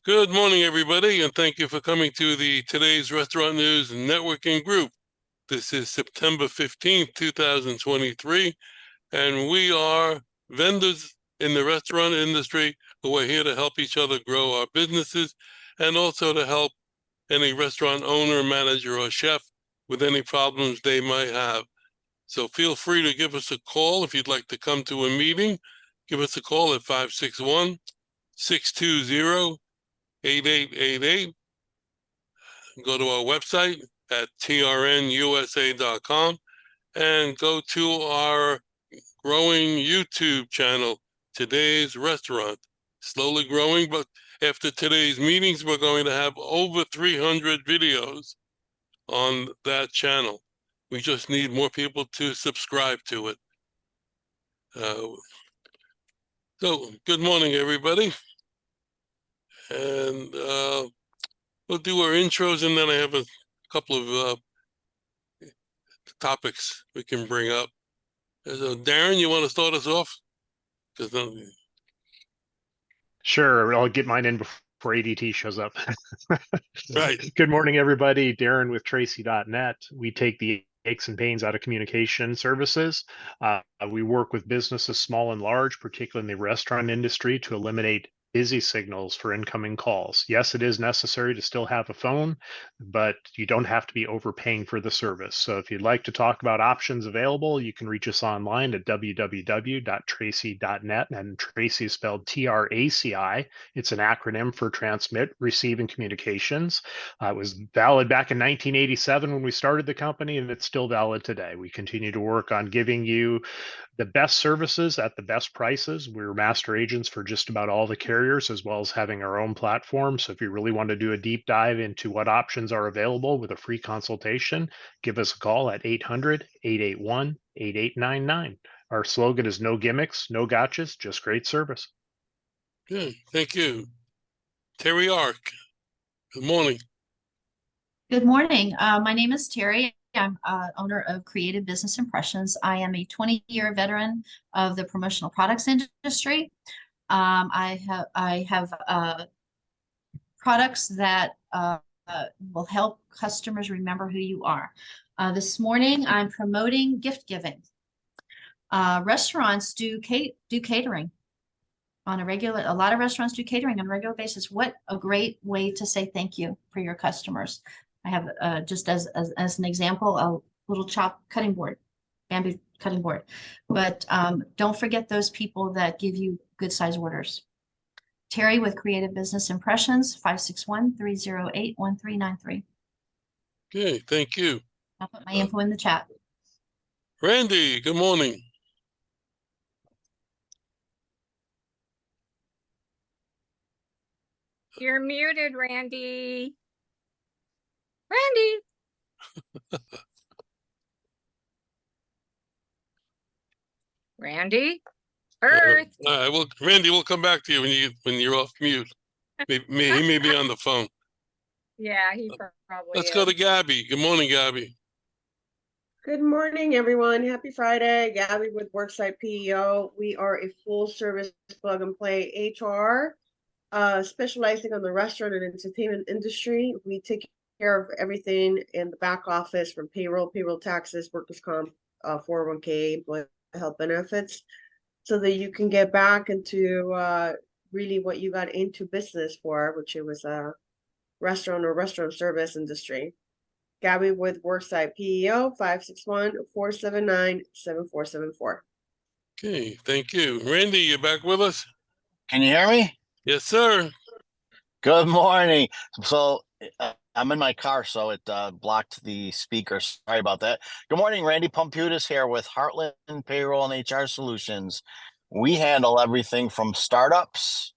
Good morning, everybody, and thank you for coming to the Today's Restaurant News Networking Group. This is September 15th, 2023, and we are vendors in the restaurant industry who are here to help each other grow our businesses and also to help any restaurant owner, manager, or chef with any problems they might have. So feel free to give us a call if you'd like to come to a meeting. Give us a call at 561-620-8888. Go to our website at trnusa.com and go to our growing YouTube channel, Today's Restaurant. Slowly growing, but after today's meetings, we're going to have over 300 videos on that channel. We just need more people to subscribe to it. So good morning, everybody. And we'll do our intros, and then I have a couple of topics we can bring up. So Darren, you want to start us off? Sure, I'll get mine in before ADT shows up. Right. Good morning, everybody. Darren with Tracy.net. We take the aches and pains out of communication services. We work with businesses small and large, particularly in the restaurant industry, to eliminate busy signals for incoming calls. Yes, it is necessary to still have a phone, but you don't have to be overpaying for the service. So if you'd like to talk about options available, you can reach us online at www.tracy.net, and Tracy is spelled TRACI. It's an acronym for Transmit, Receive, and Communications. It was valid back in 1987 when we started the company, and it's still valid today. We continue to work on giving you the best services at the best prices. We're master agents for just about all the carriers, as well as having our own platform. So if you really want to do a deep dive into what options are available with a free consultation, give us a call at 800-881-8899. Our slogan is no gimmicks, no gotchas, just great service. Good, thank you. Terry Ark, good morning. Good morning. My name is Terry. I'm owner of Creative Business Impressions. I am a 20-year veteran of the promotional products industry. I have products that will help customers remember who you are. This morning, I'm promoting gift giving. Restaurants do catering on a regular. A lot of restaurants do catering on a regular basis. What a great way to say thank you for your customers. I have just as an example, a little Chap cutting board, bamboo cutting board. But don't forget those people that give you good size orders. Terry with Creative Business Impressions, 561-308-1393. Okay, thank you. I'll put my info in the chat. Randy, good morning. You're muted, Randy. Randy. Randy. Earth. All right, well, Randy, we'll come back to you when you're off mute. He may be on the phone. Yeah, he probably Let's is. go to Gabby. Good morning, Gabby. Good morning, everyone. Happy Friday. Gabby with Worksite PEO. We are a full service plug and play HR, specializing on the restaurant and entertainment industry. We take care of everything in the back office, from payroll taxes, workers' comp, 401k, employee health benefits, so that you can get back into really what you got into business for, which it was a restaurant or restaurant service industry. Gabby with Worksite PEO, 561-479-7474. Okay, thank you. Randy, you back with us? Can you hear me? Yes, sir. Good morning. So I'm in my car, so it blocked the speaker. Sorry about that. Good morning, Randy Pumputis here with Heartland Payroll and HR Solutions. We handle everything from startups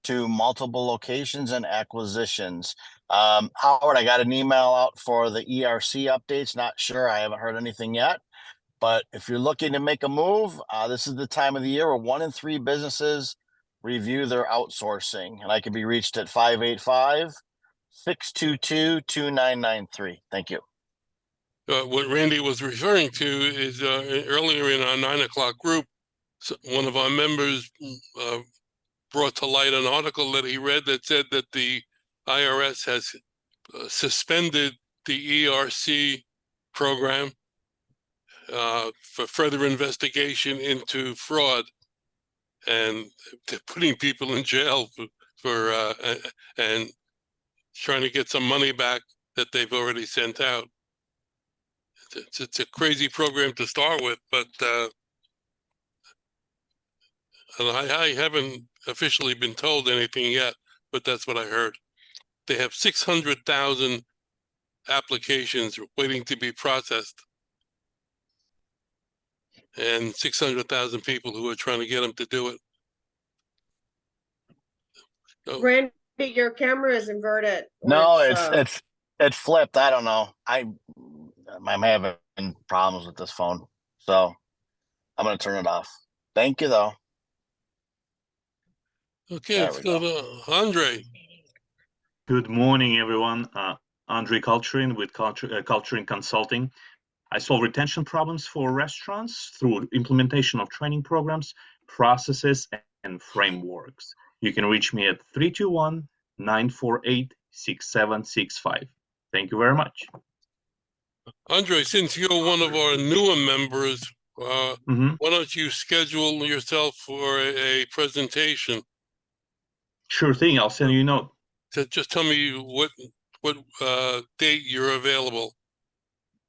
to multiple locations and acquisitions. Howard, I got an email out for the ERC updates. Not sure. I haven't heard anything yet. But if you're looking to make a move, this is the time of the year where 1 in 3 businesses review their outsourcing. And I can be reached at 585-622-2993. Thank you. What Randy was referring to is earlier in our 9 o'clock group, one of our members brought to light an article that he read that said that the IRS has suspended the ERC program for further investigation into fraud, and they're putting people in jail for and trying to get some money back that they've already sent out. It's a crazy program to start with, but and I haven't officially been told anything yet, but that's what I heard. They have 600,000 applications waiting to be processed, and 600,000 people who are trying to get them to do it. So, Randy, your camera is inverted. or No, uh, it's flipped. I don't know. I'm having problems with this phone, so I'm gonna turn it off. Thank you, though. okay, There let's we go go. to Andre. Good morning, everyone. Andre Culturing with Culturing Consulting. I solve retention problems for restaurants through implementation of training programs, processes, and frameworks. You can reach me at 321-948-6765. Thank you very much. Andre, since you're one of our newer members, Mhm. why don't you schedule yourself for a presentation? Sure thing. I'll send you a note. Just tell me what date you're available,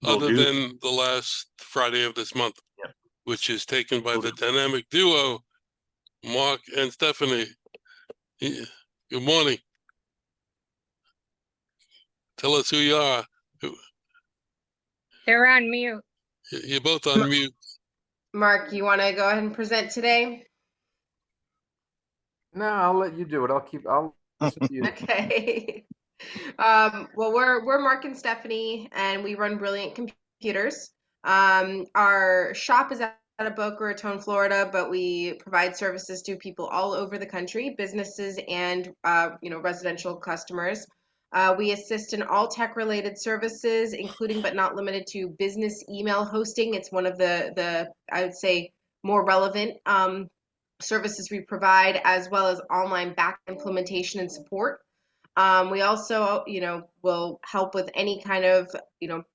Will other do. than the last Friday of this month, Yep. which is taken by Will the do. dynamic duo, Mark and Stephanie. Good morning. Tell us who you are. They're on mute. You're both on mute. Mark, you want to go ahead and present today? No, I'll let you do it. I'll listen to you. Okay. Well, we're Mark and Stephanie, and we run Brilliant Computers. Our shop is out of Boca Raton, Florida, but we provide services to people all over the country, businesses and residential customers. We assist in all tech-related services, including but not limited to business email hosting. It's one of the I would say more relevant services we provide, as well as online back implementation and support. We also, will help with any kind of,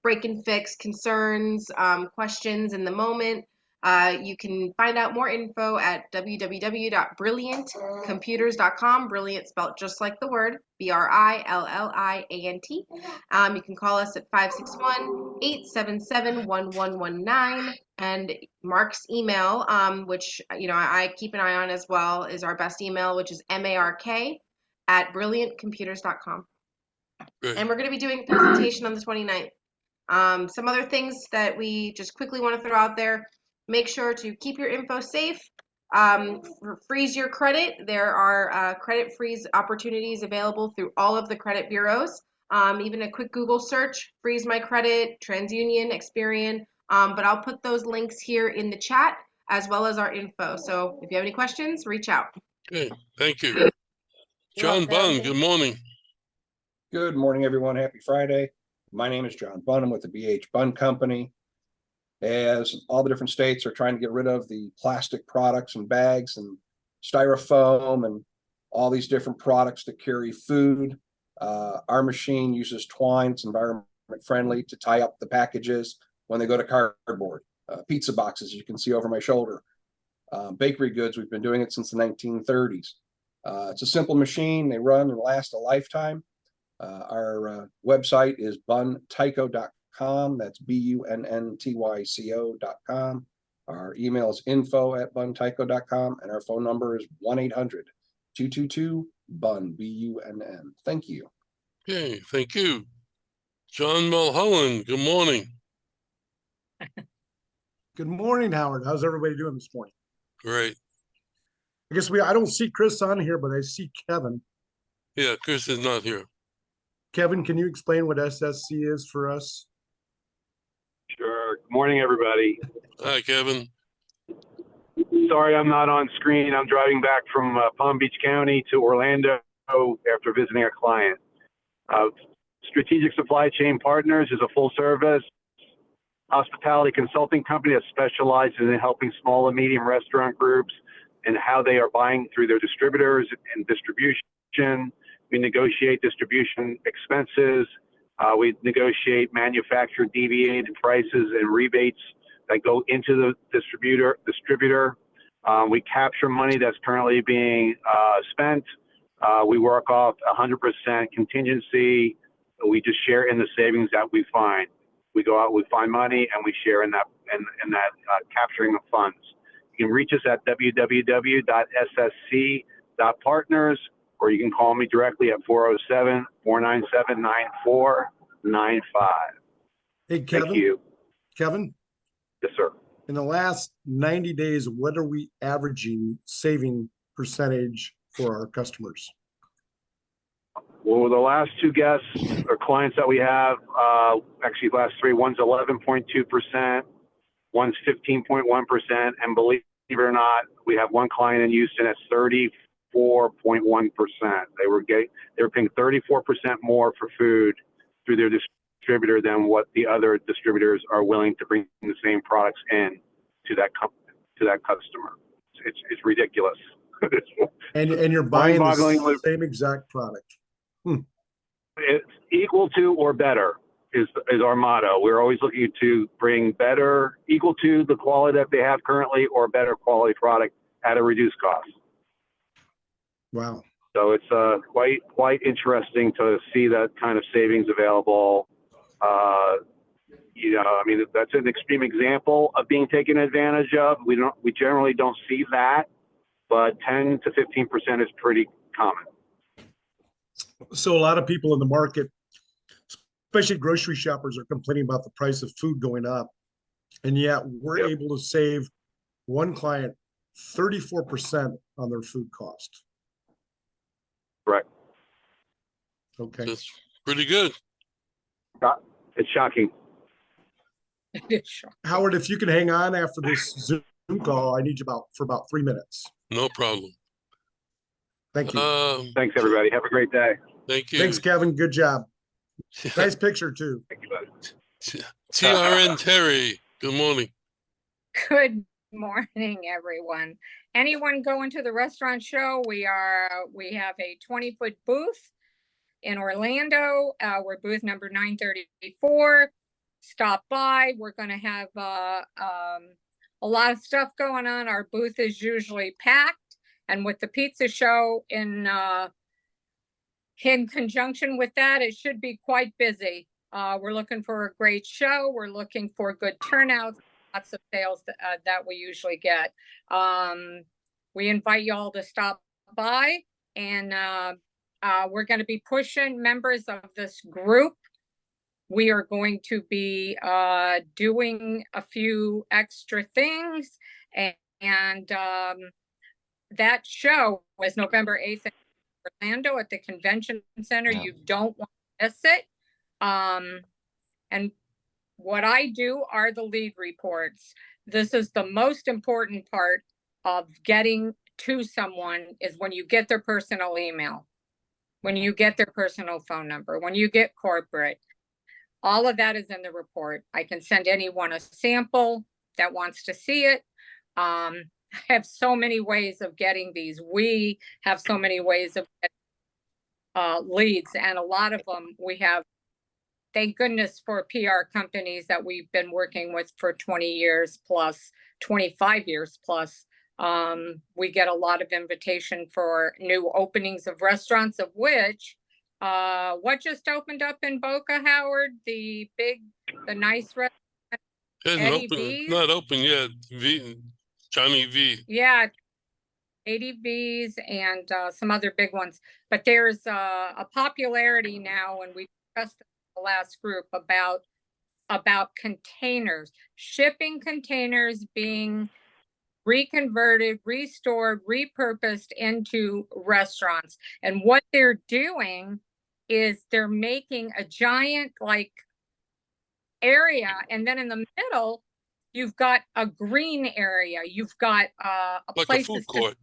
break and fix concerns, questions in the moment. You can find out more info at www.brilliantcomputers.com. Brilliant spelled just like the word, BRILLIANT. You can call us at 561-877-1119. And Mark's email, which, I keep an eye on as well, is our best email, which is mark@brilliantcomputers.com. Great. And we're going to be doing a presentation on the 29th. Some other things that we just quickly want to throw out there: make sure to keep your info safe. Freeze your credit. There are credit freeze opportunities available through all of the credit bureaus. Even a quick Google search, freeze my credit, TransUnion, Experian. But I'll put those links here in the chat, as well as our info. So if you have any questions, reach out. Okay, thank you. John Bunn, good morning. Good morning, everyone. Happy Friday. My name is John Bunn. I'm with the BH Bunn Company. As all the different states are trying to get rid of the plastic products and bags and styrofoam and all these different products to carry food, our machine uses twine. It's environment friendly to tie up the packages when they go to cardboard. Pizza boxes, you can see over my shoulder. Bakery goods, we've been doing it since the 1930s. It's a simple machine. They run and last a lifetime. Our website is buntyco.com. That's BUNNTYCO.com. Our email is info@buntyco.com, and our phone number is 1-800-222-BUNN, BUNN. Thank you. Okay, thank you. John Mulholland, good morning. Good morning, Howard. How's everybody doing this morning? Great. I guess I don't see Chris on here, but I see Kevin. Yeah, Chris is not here. Kevin, can you explain what SSC is for us? Sure. Good morning, everybody. Hi, Kevin. Sorry I'm not on screen. I'm driving back from Palm Beach County to Orlando after visiting a client. Strategic Supply Chain Partners is a full-service hospitality consulting company that specializes in helping small and medium restaurant groups and how they are buying through their distributors and distribution. We negotiate distribution expenses. We negotiate manufacturer deviated prices and rebates that go into the distributor. We capture money that's currently being spent. We work off 100% contingency. We just share in the savings that we find. We go out, we find money, and we share in that capturing of funds. You can reach us at www.ssc.partners, or you can call me directly at 407-497-9495. Hey, Kevin. Thank you. Kevin, Yes, sir. in the last 90 days, what are we averaging saving percentage for our customers? Well, the last two guests or clients that we have, actually last three, one's 11.2%, one's 15.1%, and believe it or not, we have one client in Houston that's 34.1%. They were paying 34% more for food through their distributor than what the other distributors are willing to bring the same products in to that customer. It's ridiculous. And you're buying Mind-boggling. the same exact product. It's equal to or better is our motto. We're always looking to bring better, equal to the quality that they have currently, or better quality product at a reduced cost. Wow. So it's quite interesting to see that kind of savings available. That's an extreme example of being taken advantage of. We generally don't see that, but 10 to 15% is pretty common. So a lot of people in the market, especially grocery shoppers, are complaining about the price of food going up. And yet we're able to save one client 34% on their food cost. Correct. Okay. That's pretty good. It's shocking. Howard, if you can hang on after this Zoom call, I need you for about 3 minutes. No problem. Thank you. Thanks, everybody. Have a great day. Thank you. Thanks, Kevin. Good job. Nice picture, too. Thank you, buddy. TRN Terry, good morning. Good morning, everyone. Anyone going to the restaurant show? We have a 20-foot booth in Orlando. We're booth number 934. Stop by. We're going to have a lot of stuff going on. Our booth is usually packed, and with the pizza show in conjunction with that, it should be quite busy. We're looking for a great show. We're looking for good turnouts, lots of sales that we usually get. We invite you all to stop by, and we're going to be pushing members of this group. We are going to be doing a few extra things, and that show was November 8th in Orlando at the Convention Center. You don't want to miss it. And what I do are the lead reports. This is the most important part of getting to someone, is when you get their personal email, when you get their personal phone number, when you get corporate. All of that is in the report. I can send anyone a sample that wants to see it. I have so many ways of getting these. We have so many ways of getting leads, and a lot of them we have, thank goodness for PR companies that we've been working with for 20 years plus, 25 years plus. We get a lot of invitation for new openings of restaurants, of which what just opened up in Boca, Howard? The nice restaurant. Not open yet. Johnny V. Yeah, 80 V's and some other big ones. But there's a popularity now, and we discussed in the last group about containers, shipping containers being reconverted, restored, repurposed into restaurants. And what they're doing is they're making a giant area, and then in the middle you've got a green area. You've got a place, a food court.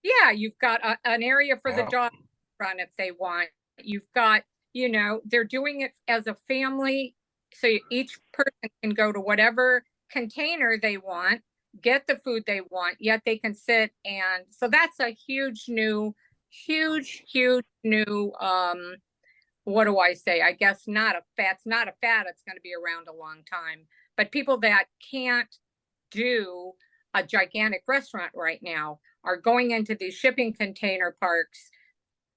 Yeah, you've got an area for the dog to run if they want. You've got, they're doing it as a family, so each person can go to whatever container they want. get the food they want, yet they can sit. And so that's a huge new, what do I say? I guess it's not a fad. It's going to be around a long time. But people that can't do a gigantic restaurant right now are going into these shipping container parks,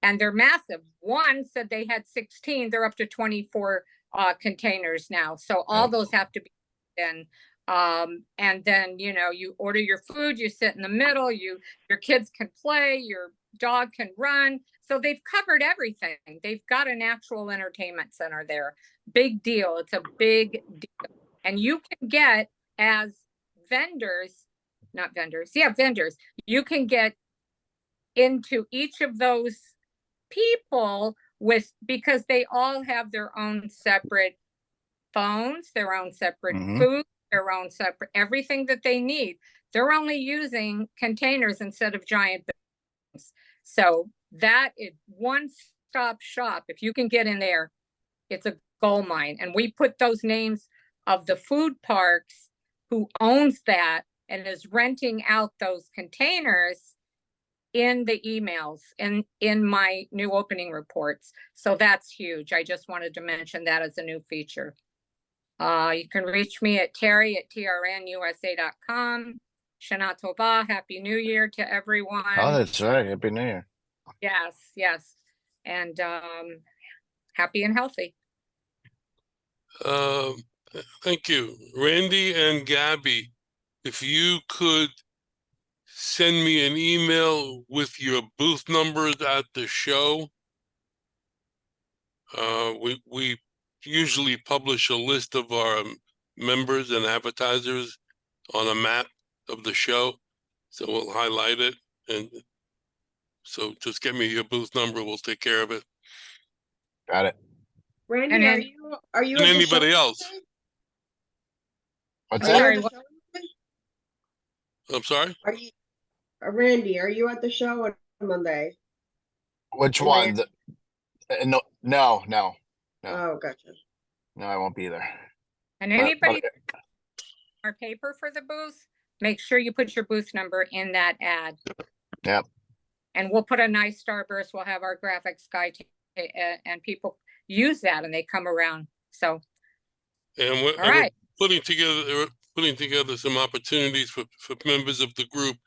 and they're massive. One said they had 16, they're up to 24 containers now. So all those have to be in. And then, you know, you order your food, you sit in the middle, your kids can play, your dog can run. So they've covered everything. They've got an actual entertainment center there. Big deal. It's a big deal. And you can get, as vendors, you can get into each of those people because they all have their own separate phones, their own separate food, their own separate everything that they need. They're only using containers instead of giant bins. So that is one-stop shop. If you can get in there, it's a gold mine. And we put those names of the food parks who owns that and is renting out those containers in the emails and in my new opening reports. So that's huge. I just wanted to mention that as a new feature. You can reach me at terry@trnusa.com. Shana Tova, Happy New Year to everyone. Oh, that's right. Happy New Year. Yes. And happy and healthy. Thank you. Randy and Gabby, if you could send me an email with your booth numbers at the show. We usually publish a list of our members and advertisers on a map of the show, so we'll highlight it. And so just get me your booth number, we'll take care of it. Got it. Randy, And are then- you And at the anybody show else? Monday? What's Are you that? at the show Monday? I'm sorry? Are you, Randy, are you at the show on Monday? Which In one? Miami? No, Oh, gotcha. I won't be there. And But- anybody our paper for the booth, make sure you put your booth number in that ad. Yep. And we'll put a nice starburst. We'll have our graphics guy and people use that and they come around. So, And we're, all right. putting together some opportunities for members of the group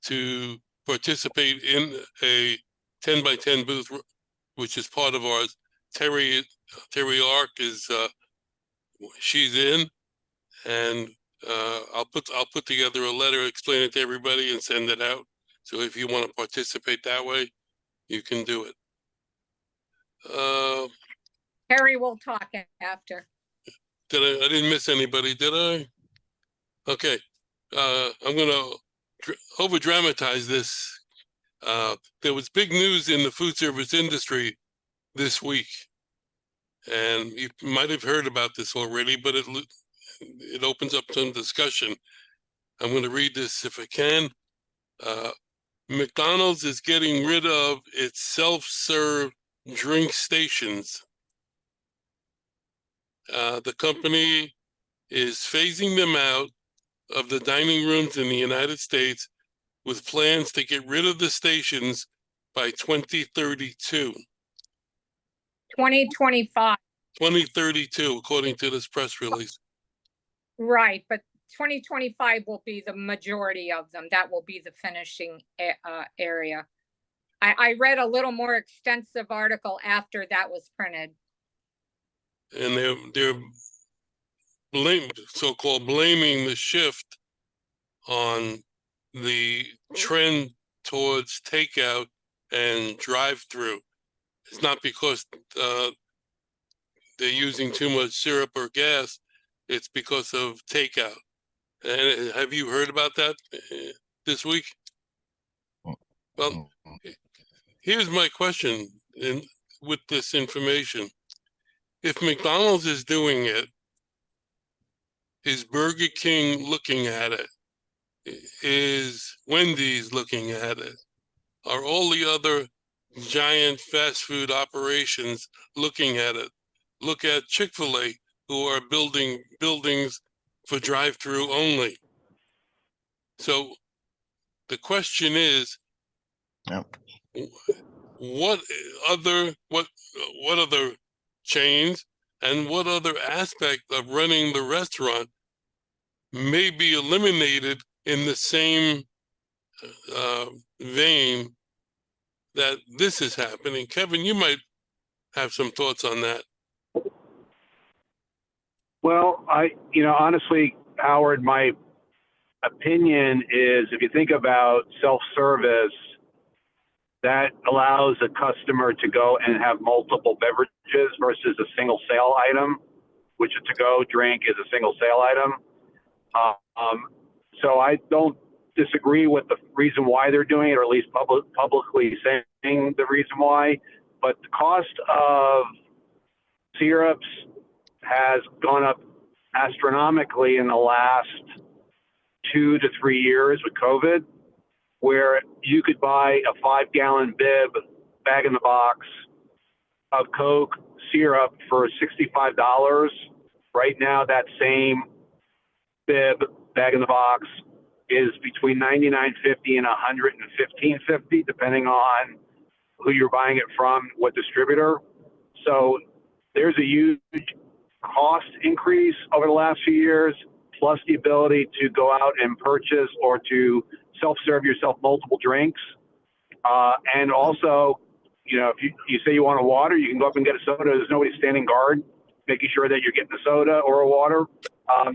to participate in a 10 by 10 booth, which is part of ours. Terry Ark is she's in, and I'll put together a letter, explain it to everybody, and send it out. So if you want to participate that way, you can do it. Harry will talk after. I didn't miss anybody, did I? Okay. I'm gonna over dramatize this. There was big news in the food service industry this week, and you might have heard about this already, but it opens up some discussion. I'm going to read this if I can. McDonald's is getting rid of its self-serve drink stations. The company is phasing them out of the dining rooms in the United States with plans to get rid of the stations by 2032. 2025. 2032, according to this press release. Right, but 2025 will be the majority of them. That will be the finishing area. I read a little more extensive article after that was printed. And they're so-called blaming the shift on the trend towards takeout and drive-through. It's not because they're using too much syrup or gas. It's because of takeout. And have you heard about that this week? Well, here's my question with this information. If McDonald's is doing it, is Burger King looking at it? Is Wendy's looking at it? Are all the other giant fast food operations looking at it? Look at Chick-fil-A, who are building buildings for drive-through only. So the question is, Yep. what other chains and what other aspect of running the restaurant may be eliminated in the same vein that this is happening? Kevin, you might have some thoughts on that. Well, honestly, Howard, my opinion is if you think about self-service, that allows a customer to go and have multiple beverages versus a single sale item, which a to-go drink is a single sale item. So I don't disagree with the reason why they're doing it, or at least publicly saying the reason why, but the cost of syrups has gone up astronomically in the last 2 to 3 years with COVID, where you could buy a 5-gallon bib, bag in the box of Coke syrup for $65. Right now, that same bib, bag in the box, is between $99.50 and $115.50, depending on who you're buying it from, what distributor. So there's a huge cost increase over the last few years, plus the ability to go out and purchase or to self-serve yourself multiple drinks. And also, if you say you want a water, you can go up and get a soda. There's nobody standing guard, making sure that you're getting a soda or a water.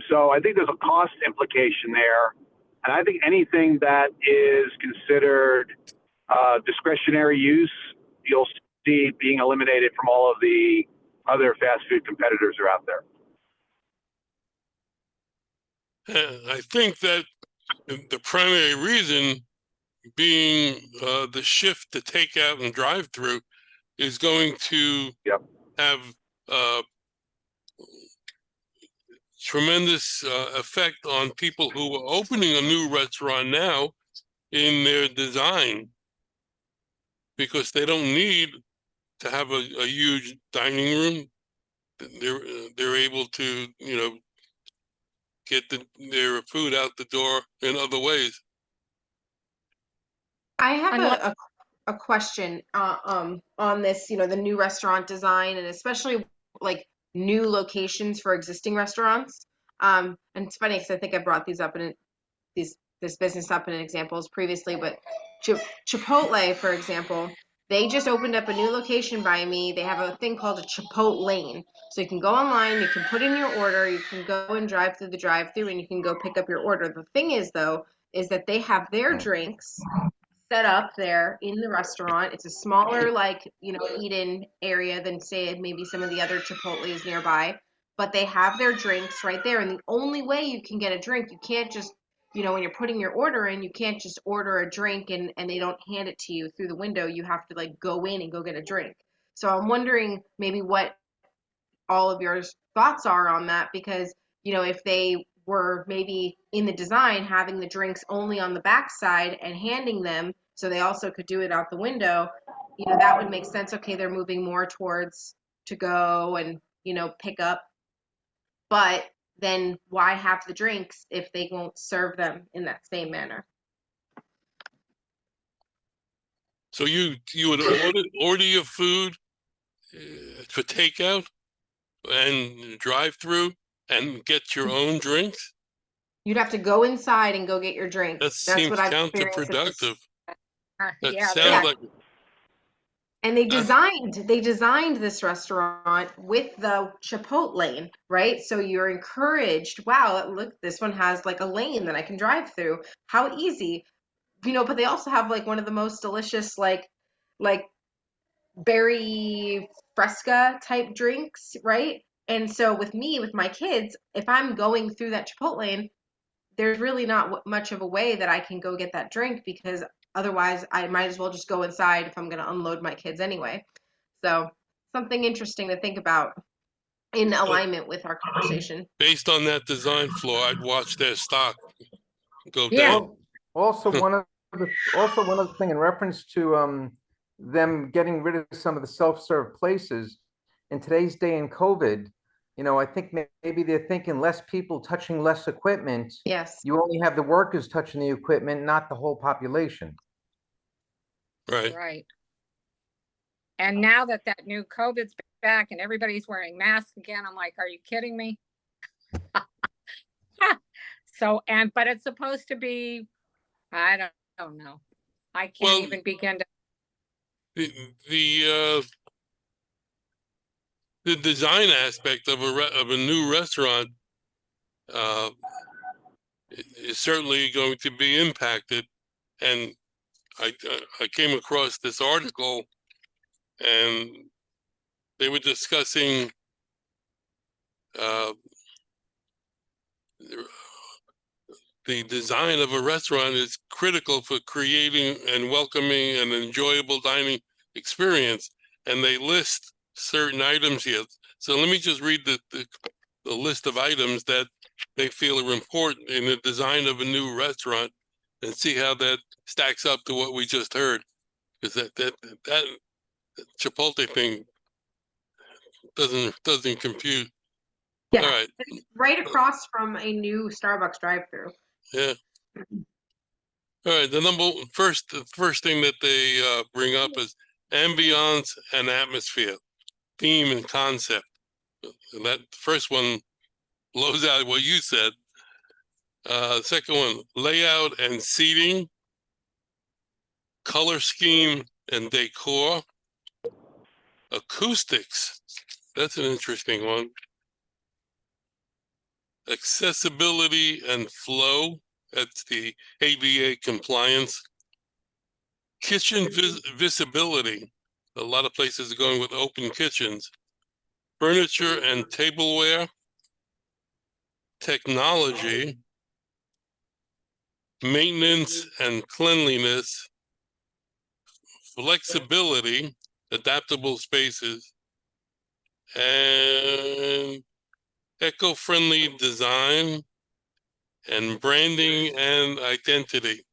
So I think there's a cost implication there. And I think anything that is considered discretionary use, you'll see being eliminated from all of the other fast food competitors are out there. I think that the primary reason being the shift to takeout and drive-through is going to have tremendous effect on people who are opening a new restaurant now in their design, because they don't need to have a huge dining room. They're able to, get their food out the door in other ways. I have a question on this, the new restaurant design, and especially like new locations for existing restaurants. And it's funny because I think I brought these up in this business up in examples previously, but Chipotle, for example, they just opened up a new location by me. They have a thing called a Chipotle lane. So you can go online, you can put in your order, you can go and drive through the drive-through, and you can go pick up your order. The thing is, though, is that they have their drinks set up there in the restaurant. It's a smaller, eat-in area than, say, maybe some of the other Chipotles nearby. But they have their drinks right there. And the only way you can get a drink, you can't just, when you're putting your order in, you can't just order a drink and they don't hand it to you through the window. You have to go in and go get a drink. So I'm wondering maybe what all of your thoughts are on that, because, if they were maybe in the design having the drinks only on the back side and handing them so they also could do it out the window, that would make sense. Okay, they're moving more towards to go and, pick up. But then why have the drinks if they won't serve them in that same manner? So you would order your food for takeout and drive through and get your own drinks? You'd have to go inside and go get your drink. That seems counterproductive. That sounds like. And they designed this restaurant with the Chipotle lane, right? So you're encouraged. Wow, look, this one has a lane that I can drive through. How easy, But they also have one of the most delicious berry fresca type drinks, right? And so with my kids, if I'm going through that Chipotle lane, there's really not much of a way that I can go get that drink, because otherwise I might as well just go inside if I'm going to unload my kids anyway. So something interesting to think about in alignment with our conversation. Based on that design flaw, I'd watch their stock go down. Also, one of the thing in reference to them getting rid of some of the self-serve places in today's day in COVID, You know, I think maybe they're thinking less people touching less equipment. Yes. You only have the workers touching the equipment, not the whole population. Right. Right. And now that new COVID's back and everybody's wearing masks again, I'm like, are you kidding me? So, but it's supposed to be, I don't know. I can't Well, even begin to. The design aspect of a new restaurant is certainly going to be impacted. And I came across this article, and they were discussing the design of a restaurant is critical for creating and welcoming an enjoyable dining experience. And they list certain items here. So let me just read the list of items that they feel are important in the design of a new restaurant and see how that stacks up to what we just heard. Because that Chipotle thing doesn't compute. Yeah. All right. It's right across from a new Starbucks drive-through. Yeah. All right. The first thing that they bring up is ambiance and atmosphere, theme and concept. And that first one blows out what you said. Second one, layout and seating, color scheme and decor, acoustics. That's an interesting one. Accessibility and flow. That's the ADA compliance. Kitchen visibility. A lot of places are going with open kitchens. Furniture and tableware. Technology. Maintenance and cleanliness. Flexibility, adaptable spaces, and eco-friendly design, and branding and identity.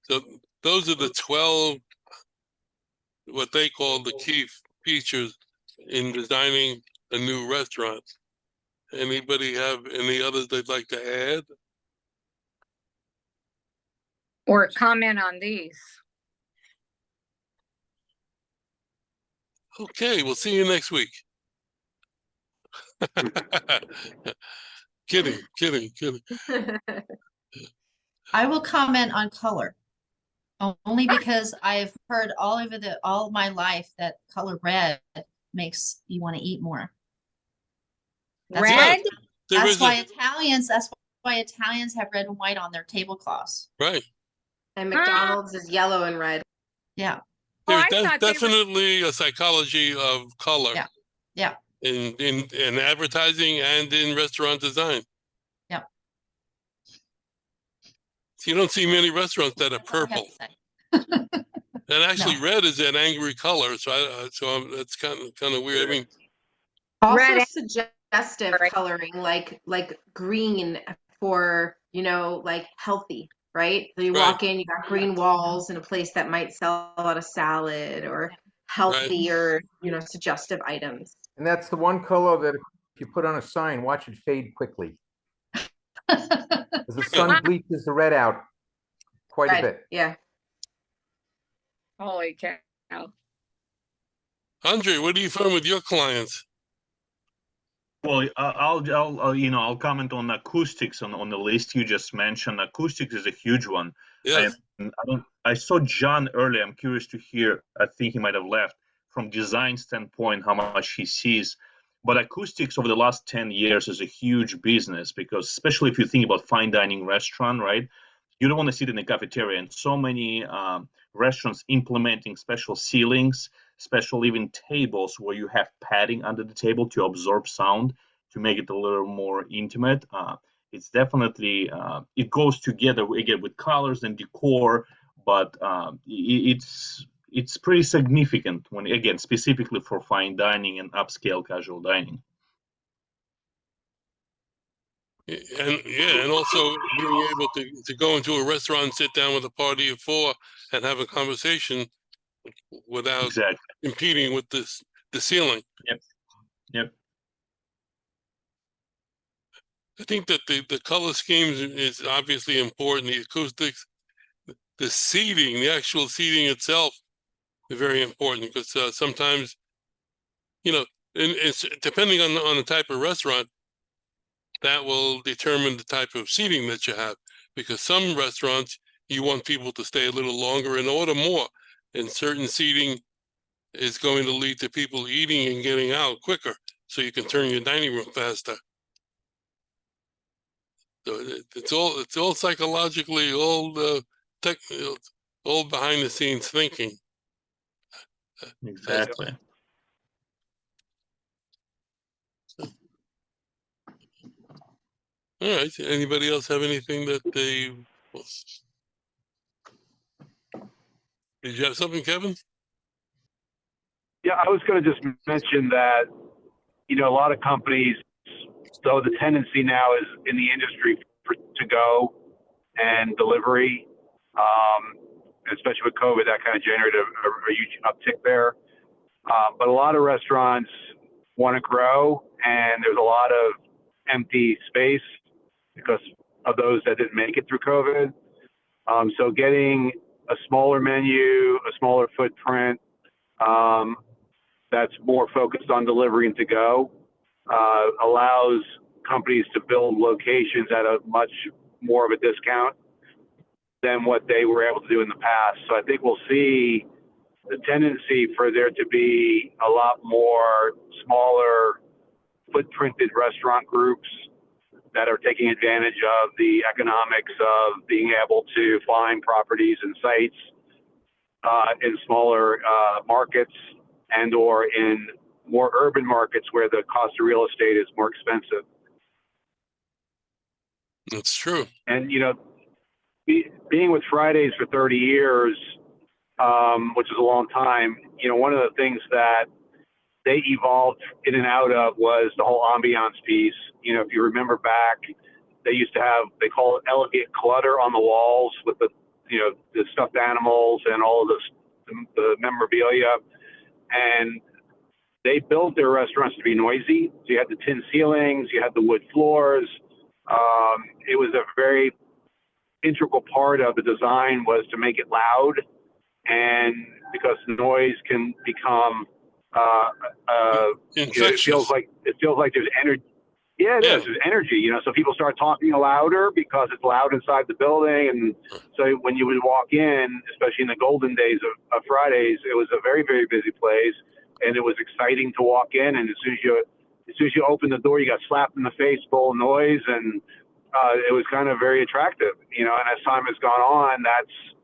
So those are the 12, what they call the key features in designing a new restaurant. Anybody have any others they'd like to add? Or comment on these. Okay, we'll see you next week. Kidding. I will comment on color. Only because I've heard all my life that color red makes you want to eat more. That's Red? That's why Italians have red and white on their tablecloths. Right. And McDonald's is yellow and red. Yeah. There's I thought definitely a psychology of color. Yeah. Yeah. In advertising and in restaurant design. Yep. So you don't see many restaurants that are That's all I have purple. to say. And actually, No. red is an angry color, so that's kind of weird. I mean, Also Red. suggestive Right. coloring, like green for, like healthy, right? So you Right. walk in, you got green walls in a place that might sell a lot of salad or healthier, suggestive items. And that's the one color that if you put on a sign, watch it fade quickly. As the sun bleaches the red out quite a bit. Yeah. Holy cow. Andre, what do you find with your clients? Well, I'll comment on acoustics on the list you just mentioned. Acoustics is a huge one. Yes. And I saw John earlier. I'm curious to hear. I think he might have left from design standpoint how much he sees. But acoustics over the last 10 years is a huge business because especially if you think about fine dining restaurant, right? You don't want to sit in a cafeteria, and so many restaurants implementing special ceilings, special even tables where you have padding under the table to absorb sound to make it a little more intimate. It's definitely it goes together again with colors and decor, but it's pretty significant when again specifically for fine dining and upscale casual dining. And also being able to go into a restaurant and sit down with a party of four and have a conversation without Exactly. impeding with the ceiling. Yep. I think that the color schemes is obviously important. The acoustics, the seating, the actual seating itself is very important because sometimes, you know, and it's depending on the type of restaurant, that will determine the type of seating that you have. Because some restaurants, you want people to stay a little longer and order more, and certain seating is going to lead to people eating and getting out quicker, so you can turn your dining room faster. So it's all psychologically, all all behind the scenes thinking. Exactly. All right. Anybody else have anything that they? Did you have something, Kevin? Yeah, I was going to just mention that, you know, a lot of companies, so the tendency now is in the industry for to go and delivery, especially with COVID, that kind of generated a huge uptick there. But a lot of restaurants want to grow, and there's a lot of empty space because of those that didn't make it through COVID. So getting a smaller menu, a smaller footprint, that's more focused on delivery and to go, allows companies to build locations at a much more of a discount than what they were able to do in the past. So I think we'll see the tendency for there to be a lot more smaller footprinted restaurant groups that are taking advantage of the economics of being able to find properties and sites in smaller markets and or in more urban markets where the cost of real estate is more expensive. That's true. And, you know, being with Fridays for 30 years, which is a long time, you know, one of the things that they evolved in and out of was the whole ambiance piece. You know, if you remember back, they used to have, they call it elegant clutter on the walls with the, you know, the stuffed animals and all of the memorabilia. And they built their restaurants to be noisy. So you had the tin ceilings, you had the wood floors. It was a very integral part of the design was to make it loud, and because noise can become infectious. It feels like there's energy. Yeah, it is. There's energy, you know, so people start talking louder because it's loud inside the building. And so when you would walk in, especially in the golden days of Fridays, it was a very, very busy place, and it was exciting to walk in. And as soon as you opened the door, you got slapped in the face full of noise, and it was kind of very attractive, you know. And as time has gone on, that's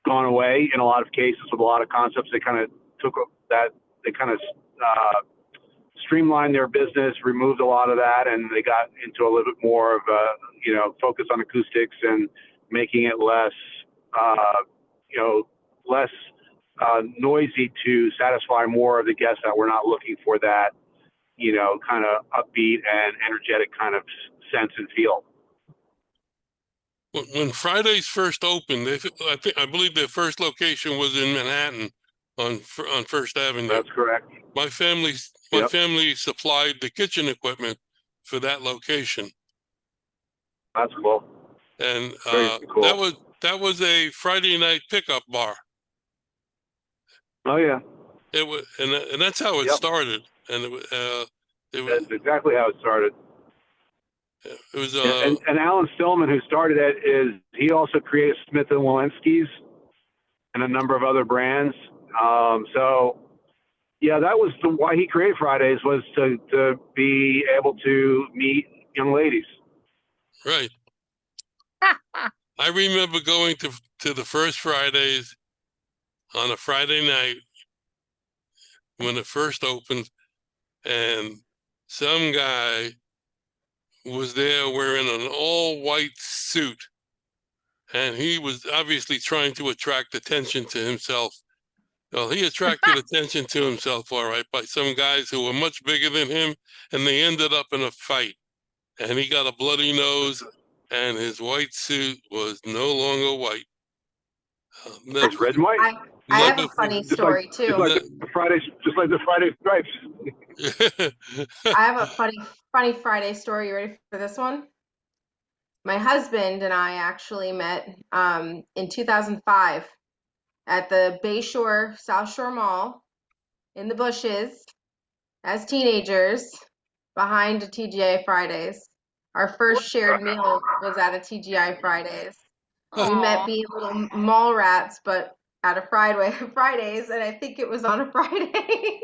gone away in a lot of cases with a lot of concepts. They kind of took that, they kind of streamlined their business, removed a lot of that, and they got into a little bit more of a, you know, focus on acoustics and making it less, you know, less noisy to satisfy more of the guests that were not looking for that, you know, kind of upbeat and energetic kind of sense and feel. When Fridays first opened, I believe their first location was in Manhattan on First Avenue. That's correct. My family supplied the kitchen equipment for that location. That's cool. And cool. that was a Friday night pickup bar. Oh yeah. It was, and that's how it started. And it was that's exactly how it started. It was and Alan Stillman, who started it, he also created Smith and Walensky's and a number of other brands. So yeah, that was why he created Fridays, was to be able to meet young ladies. Right. I remember going to the first Fridays on a Friday night when it first opened, and some guy was there wearing an all-white suit, and he was obviously trying to attract attention to himself. Well, he attracted attention to himself, all right, by some guys who were much bigger than him, and they ended up in a fight. And he got a bloody nose, and his white suit was no longer white. It's red and white. I have a funny story too. Just like the Friday stripes. I have a funny Friday story. You ready for this one? My husband and I actually met in 2005 at the Bayshore South Shore Mall in the bushes as teenagers behind a TGI Fridays. Our first shared meal was at a TGI Fridays. We met being little mall rats, but at a Fridays, and I think it was on a Friday.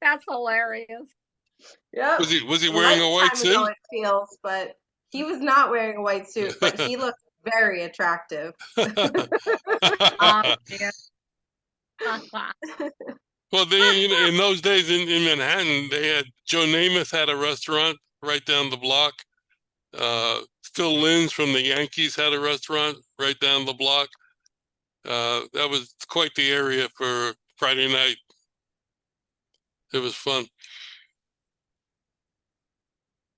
That's hilarious. Yep. Was he wearing a white Lifetime ago suit? it feels, but he was not wearing a white suit, but he looked very attractive. Yeah. Well, in those days in Manhattan, they had Joe Namath had a restaurant right down the block. Phil Linz from the Yankees had a restaurant right down the block. That was quite the area for Friday night. It was fun.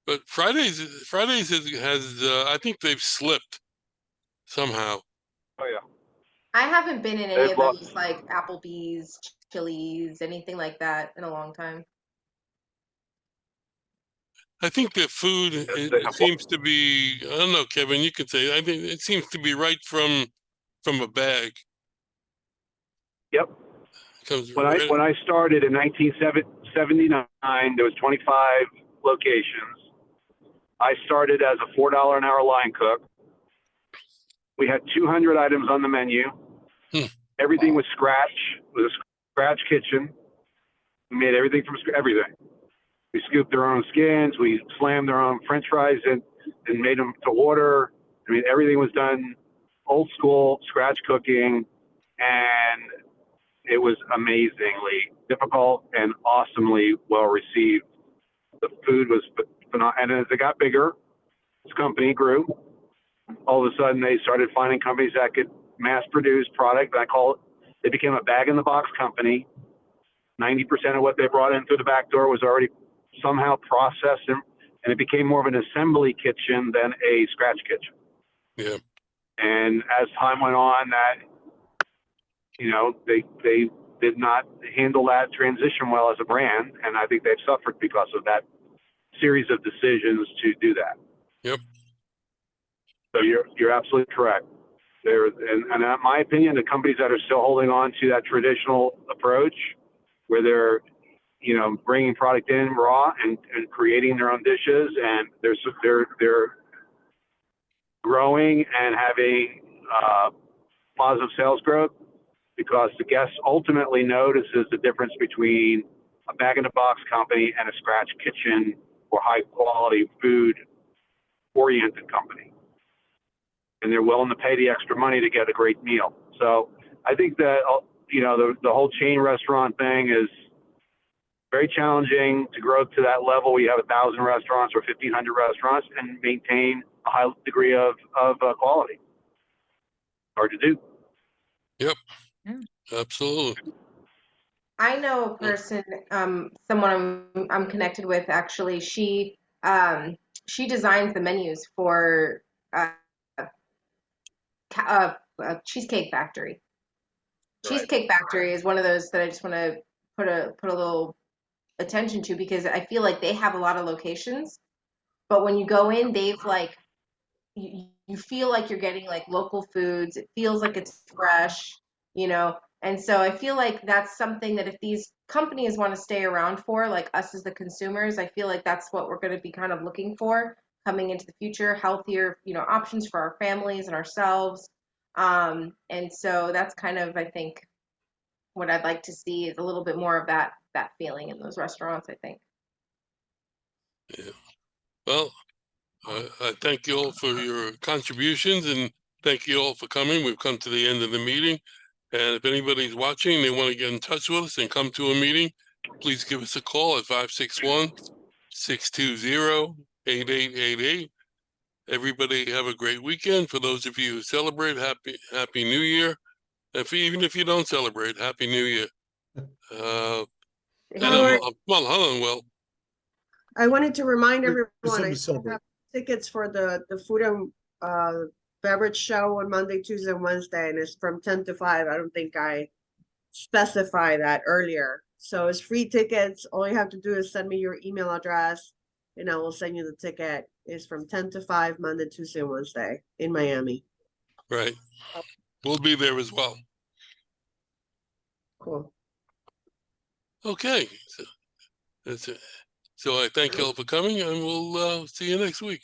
But Fridays has I think they've slipped somehow. Oh yeah. I haven't been in any They've of lost. those like Applebee's, Chili's, anything like that in a long time. I think the food it seems to be, I don't know, Kevin, you could say, I think it seems to be right from a bag. Yep. Comes When right, I started in 1979, there was 25 locations. I started as a $4 an hour line cook. We had 200 items on the menu. Everything was scratch. It was a scratch kitchen. We made everything from everything. We scooped their own skins. We slammed their own French fries and made them to order. I mean, everything was done old school, scratch cooking, and it was amazingly difficult and awesomely well received. The food was phenomenal. And as it got bigger, this company grew. All of a sudden, they started finding companies that could mass produce product. They became a bag in the box company. 90% of what they brought in through the back door was already somehow processed, and it became more of an assembly kitchen than a scratch kitchen. yeah. And as time went on, they did not handle that transition well as a brand, and I think they've suffered because of that series of decisions to do that. Yep. So you're absolutely correct. And in my opinion, the companies that are still holding on to that traditional approach, where they're bringing product in raw and creating their own dishes, and they're growing and having positive sales growth, because the guest ultimately notices the difference between a bag-in-a-box company and a scratch kitchen or high-quality food-oriented company. And they're willing to pay the extra money to get a great meal. So I think that, the whole chain restaurant thing is very challenging to grow to that level. We have 1,000 restaurants or 1,500 restaurants and maintain a high degree of quality. Hard to do. Yep. Absolutely. I know a person, someone I'm connected with actually. She designs the menus for Cheesecake Factory. Cheesecake Factory is one of those that I just want to put a little attention to, because I feel like they have a lot of locations, but when you go in, they've like you feel like you're getting like local foods. It feels like it's fresh, and so I feel like that's something that if these companies want to stay around for, like us as the consumers, I feel like that's what we're going to be kind of looking for coming into the future, healthier, options for our families and ourselves. And so that's kind of, I think, what I'd like to see is a little bit more of that feeling in those restaurants, I think. Yeah. Well, I thank you all for your contributions, and thank you all for coming. We've come to the end of the meeting. And if anybody's watching, they want to get in touch with us and come to a meeting, please give us a call at 561-620-8888. Everybody have a great weekend. For those of you who celebrate, happy New Year. Even if you don't celebrate, Happy New Year. Howard, Helen will. I wanted to remind There's everyone, something I to still celebrate. have tickets for the food and beverage show on Monday, Tuesday, and Wednesday, and it's from 10 to 5. I don't think I specified that earlier. So it's free tickets. All you have to do is send me your email address, and I will send you the ticket. It's from 10 to 5, Monday, Tuesday, and Wednesday in Miami. Right. We'll be there as well. Cool. Okay. So that's it. So I thank you all for coming, and we'll see you next week.